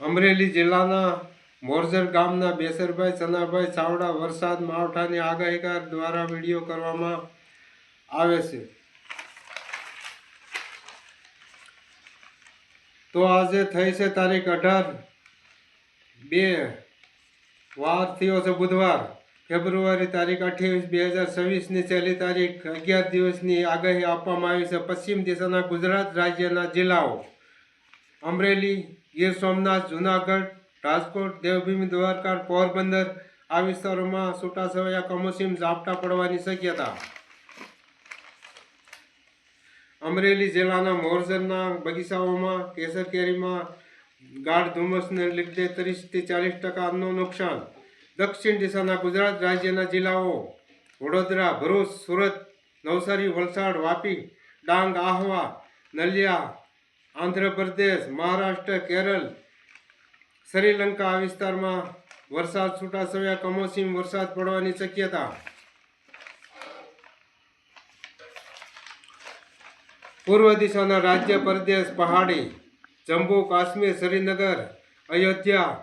અમરેલી જિલ્લાના મોરજર ગામના બેસરભાઈ ચનાભાઈ ચાવડા વરસાદ માવઠાની આગાહીકાર દ્વારા વિડીયો કરવામાં આવે છે. તો આજે થઈ છે તારીખ 18/2 વાર થયો છે બુધવાર, ફેબ્રુઆરી તારીખ 28, 2026ની છેલ્લી તારીખ 11 દિવસની આગાહી આપવામાં આવી છે. પશ્ચિમ દિશાના ગુજરાત રાજ્યના જિલ્લાઓ અમરેલી, ગીર સોમનાથ, જૂનાગઢ, રાજકોટ, દેવભૂમિ, દ્વારકા, પોરબંદર આ વિસ્તારોમાં છૂટાછવાયા કમોસમી ઝાપટા પડવાની શક્યતા. અમરેલી જિલ્લાના મોરજરના બગીચાઓમાં કેસર કેરીમાં ગાઢ ધુમ્મસને લીધે 30થી 40% નુકસાન. દક્ષિણ દિશાના ગુજરાત રાજ્યના જિલ્લાઓ વડોદરા, ભરૂચ, સુરત, નવસારી, વલસાડ, વાપી, ડાંગ, આહવા, નલિયા, આંધ્રપ્રદેશ, મહારાષ્ટ્ર, કેરળ, શ્રીલંકા આ વિસ્તારમાં વરસાદ છૂટાછવાયા કમોસમી વરસાદ પડવાની શક્યતા. પૂર્વ દિશાના રાજ્ય પ્રદેશ પહાડી, જમ્મુ કાશ્મીર, શ્રીનગર, અયોધ્યા,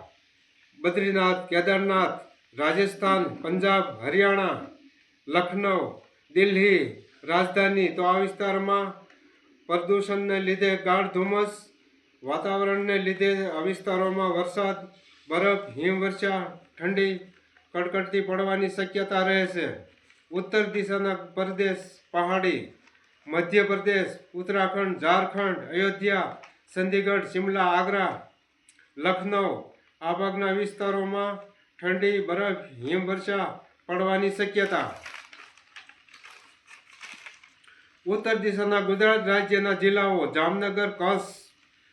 બદ્રીનાથ, કેદારનાથ, રાજસ્થાન, પંજાબ, હરિયાણા, લખનઉ, દિલ્હી રાજધાની તો આ વિસ્તારમાં પ્રદૂષણને લીધે ગાઢ ધુમ્મસ વાતાવરણને લીધે આ વિસ્તારોમાં વરસાદ, બરફ, હિમવર્ષા, ઠંડી કડકડતી પડવાની શક્યતા રહે છે. ઉત્તર દિશાના પ્રદેશ પહાડી, મધ્યપ્રદેશ, ઉત્તરાખંડ, ઝારખંડ, અયોધ્યા, ચંદીગઢ, શિમલા, આગ્રા, લખનઉ આ ભાગના વિસ્તારોમાં ઠંડી, બરફ, હિમવર્ષા પડવાની શક્યતા. ઉત્તર દિશાના ગુજરાત રાજ્યના જિલ્લાઓ જામનગર, કચ્છ,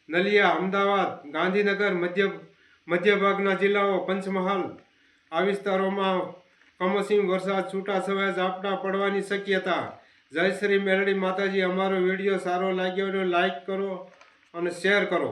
નલિયા, અમદાવાદ, ગાંધીનગર, મધ્ય ભાગના જિલ્લાઓ પંચમહાલ આ વિસ્તારોમાં કમોસમી વરસાદ, છૂટાછવાયા ઝાપટા પડવાની શક્યતા. જય શ્રી મેલડી માતાજી. અમારો વિડીયો સારો લાગ્યો હોય તો લાઈક કરો અને શેર કરો.